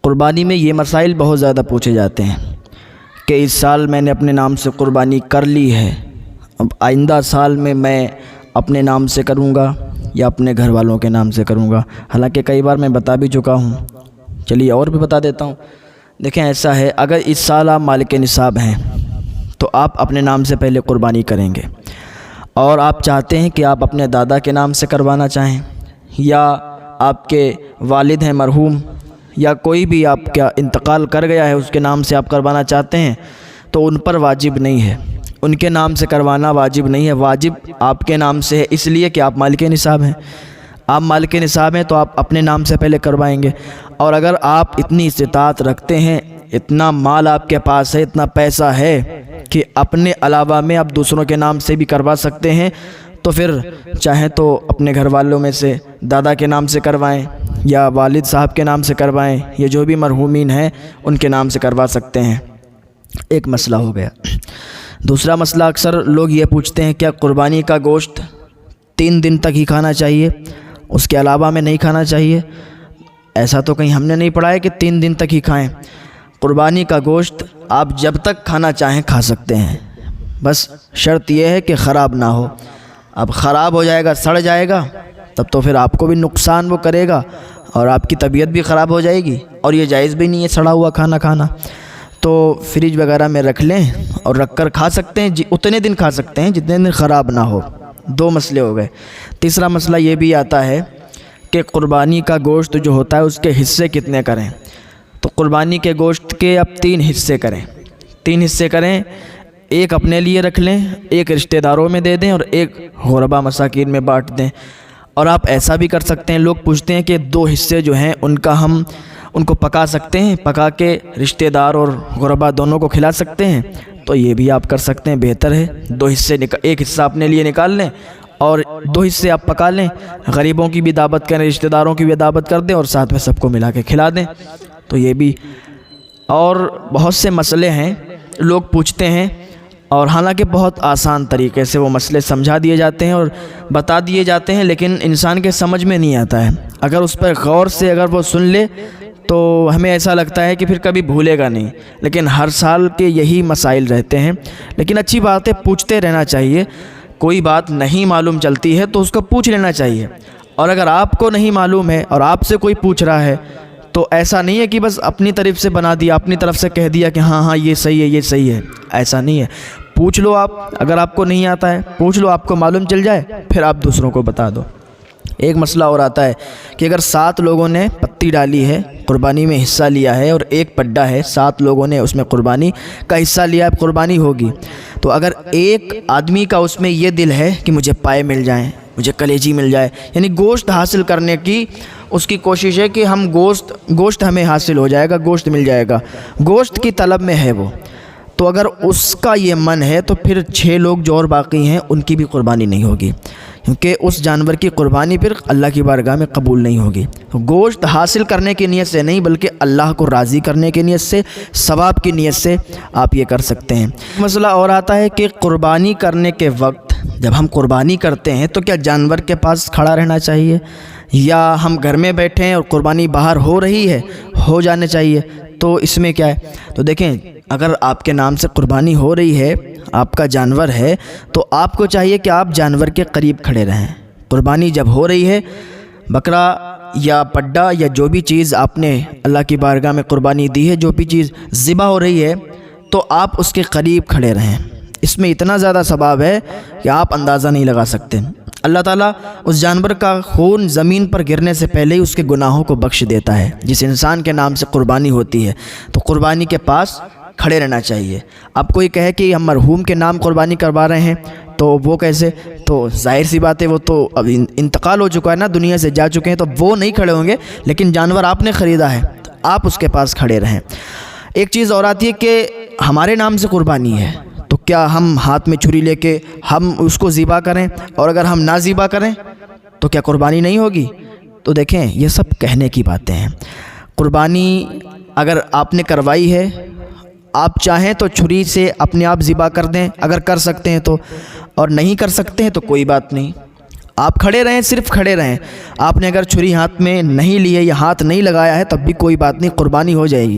قربانی میں یہ مسائل بہت زیادہ پوچھے جاتے ہیں کہ اس سال میں نے اپنے نام سے قربانی کر لی ہے، اب آئندہ سال میں اپنے نام سے کروں گا یا اپنے گھر والوں کے نام سے کروں گا۔ حالانکہ کئی بار میں بتا بھی چکا ہوں، چلیے اور بھی بتا دیتا ہوں۔ دیکھیں ایسا ہے، اگر اس سال آپ مالک نصاب ہیں تو آپ اپنے نام سے پہلے قربانی کریں گے، اور آپ چاہتے ہیں کہ آپ اپنے دادا کے نام سے کروانا چاہیں، یا آپ کے والد ہیں مرحوم، یا کوئی بھی آپ کا انتقال کر گیا ہے اس کے نام سے آپ کروانا چاہتے ہیں، تو ان پر واجب نہیں ہے، ان کے نام سے کروانا واجب نہیں ہے، واجب آپ کے نام سے ہے، اس لیے کہ آپ مالک نصاب ہیں۔ آپ مالک نصاب ہیں تو آپ اپنے نام سے پہلے کروائیں گے، اور اگر آپ اتنی استطاعت رکھتے ہیں، اتنا مال آپ کے پاس ہے، اتنا پیسہ ہے کہ اپنے علاوہ میں آپ دوسروں کے نام سے بھی کروا سکتے ہیں، تو پھر چاہیں تو اپنے گھر والوں میں سے دادا کے نام سے کروائیں، یا والد صاحب کے نام سے کروائیں، یا جو بھی مرحومین ہیں ان کے نام سے کروا سکتے ہیں۔ ایک مسئلہ ہو گیا۔ دوسرا مسئلہ، اکثر لوگ یہ پوچھتے ہیں کیا قربانی کا گوشت 3 دن تک ہی کھانا چاہیے، اس کے علاوہ میں نہیں کھانا چاہیے؟ ایسا تو کہیں ہم نے نہیں پڑھا ہے کہ 3 دن تک ہی کھائیں۔ قربانی کا گوشت آپ جب تک کھانا چاہیں کھا سکتے ہیں، بس شرط یہ ہے کہ خراب نہ ہو۔ اب خراب ہو جائے گا، سڑ جائے گا، تب تو پھر آپ کو بھی نقصان وہ کرے گا اور آپ کی طبیعت بھی خراب ہو جائے گی، اور یہ جائز بھی نہیں ہے سڑا ہوا کھانا کھانا۔ تو فریج وغیرہ میں رکھ لیں اور رکھ کر کھا سکتے ہیں، اتنے دن کھا سکتے ہیں جتنے دن خراب نہ ہو۔ 2 مسئلے ہو گئے۔ تیسرا مسئلہ یہ بھی آتا ہے کہ قربانی کا گوشت جو ہوتا ہے اس کے حصے کتنے کریں؟ تو قربانی کے گوشت کے اب 3 حصے کریں، 3 حصے کریں، ایک اپنے لیے رکھ لیں، ایک رشتہ داروں میں دے دیں، اور ایک غربا مساکین میں بانٹ دیں۔ اور آپ ایسا بھی کر سکتے ہیں، لوگ پوچھتے ہیں کہ 2 حصے جو ہیں ان کا ہم ان کو پکا سکتے ہیں، پکا کے رشتہ دار اور غربا دونوں کو کھلا سکتے ہیں، تو یہ بھی آپ کر سکتے ہیں، بہتر ہے۔ 2 حصے ایک حصہ اپنے لیے نکال لیں اور 2 حصے آپ پکا لیں، غریبوں کی بھی دعوت کریں، رشتہ داروں کی بھی دعوت کر دیں، اور ساتھ میں سب کو ملا کے کھلا دیں، تو یہ بھی۔ اور بہت سے مسئلے ہیں لوگ پوچھتے ہیں، اور حالانکہ بہت آسان طریقے سے وہ مسئلے سمجھا دیے جاتے ہیں اور بتا دیے جاتے ہیں، لیکن انسان کے سمجھ میں نہیں آتا ہے۔ اگر اس پر غور سے اگر وہ سن لے تو ہمیں ایسا لگتا ہے کہ پھر کبھی بھولے گا نہیں، لیکن ہر سال کے یہی مسائل رہتے ہیں۔ لیکن اچھی بات ہے، پوچھتے رہنا چاہیے، کوئی بات نہیں معلوم چلتی ہے تو اس کو پوچھ لینا چاہیے، اور اگر آپ کو نہیں معلوم ہے اور آپ سے کوئی پوچھ رہا ہے تو ایسا نہیں ہے کہ بس اپنی طرف سے بنا دیا، اپنی طرف سے کہہ دیا کہ ہاں یہ صحیح ہے، یہ صحیح ہے، ایسا نہیں ہے۔ پوچھ لو، آپ اگر آپ کو نہیں آتا ہے پوچھ لو، آپ کو معلوم چل جائے پھر آپ دوسروں کو بتا دو۔ ایک مسئلہ اور آتا ہے کہ اگر 7 لوگوں نے پتی ڈالی ہے، قربانی میں حصہ لیا ہے، اور ایک پڈا ہے، 7 لوگوں نے اس میں قربانی کا حصہ لیا ہے، قربانی ہوگی، تو اگر ایک آدمی کا اس میں یہ دل ہے کہ مجھے پائے مل جائیں، مجھے کلیجی مل جائے، یعنی گوشت حاصل کرنے کی اس کی کوشش ہے کہ ہم گوشت ہمیں حاصل ہو جائے گا، گوشت مل جائے گا، گوشت کی طلب میں ہے وہ، تو اگر اس کا یہ من ہے تو پھر 6 لوگ جو اور باقی ہیں ان کی بھی قربانی نہیں ہوگی، کیونکہ اس جانور کی قربانی پھر اللہ کی بارگاہ میں قبول نہیں ہوگی۔ گوشت حاصل کرنے کی نیت سے نہیں، بلکہ اللہ کو راضی کرنے کی نیت سے، ثواب کی نیت سے آپ یہ کر سکتے ہیں۔ مسئلہ اور آتا ہے کہ قربانی کرنے کے وقت جب ہم قربانی کرتے ہیں تو کیا جانور کے پاس کھڑا رہنا چاہیے، یا ہم گھر میں بیٹھے ہیں اور قربانی باہر ہو رہی ہے، ہو جانے چاہیے؟ تو اس میں کیا ہے؟ تو دیکھیں، اگر آپ کے نام سے قربانی ہو رہی ہے، آپ کا جانور ہے، تو آپ کو چاہیے کہ آپ جانور کے قریب کھڑے رہیں۔ قربانی جب ہو رہی ہے، بکرا یا پڈا یا جو بھی چیز آپ نے اللہ کی بارگاہ میں قربانی دی ہے، جو بھی چیز ذبح ہو رہی ہے، تو آپ اس کے قریب کھڑے رہیں۔ اس میں اتنا زیادہ ثواب ہے کہ آپ اندازہ نہیں لگا سکتے۔ اللہ تعالیٰ اس جانور کا خون زمین پر گرنے سے پہلے ہی اس کے گناہوں کو بخش دیتا ہے۔ جس انسان کے نام سے قربانی ہوتی ہے تو قربانی کے پاس کھڑے رہنا چاہیے۔ آپ کوئی کہے کہ ہم مرحوم کے نام قربانی کروا رہے ہیں تو وہ کیسے؟ تو ظاہر سی بات ہے، وہ تو اب انتقال ہو چکا ہے نا، دنیا سے جا چکے ہیں، تو وہ نہیں کھڑے ہوں گے، لیکن جانور آپ نے خریدا ہے تو آپ اس کے پاس کھڑے رہیں۔ ایک چیز اور آتی ہے کہ ہمارے نام سے قربانی ہے تو کیا ہم ہاتھ میں چھری لے کے ہم اس کو ذبح کریں، اور اگر ہم نہ ذبح کریں تو کیا قربانی نہیں ہوگی؟ تو دیکھیں، یہ سب کہنے کی باتیں ہیں۔ قربانی اگر آپ نے کروائی ہے، آپ چاہیں تو چھری سے اپنے آپ ذبح کر دیں اگر کر سکتے ہیں تو، اور نہیں کر سکتے ہیں تو کوئی بات نہیں، آپ کھڑے رہیں، صرف کھڑے رہیں. آپ نے اگر چھری ہاتھ میں نہیں لی ہے یا ہاتھ نہیں لگایا ہے تب بھی کوئی بات نہیں، قربانی ہو جائے گی.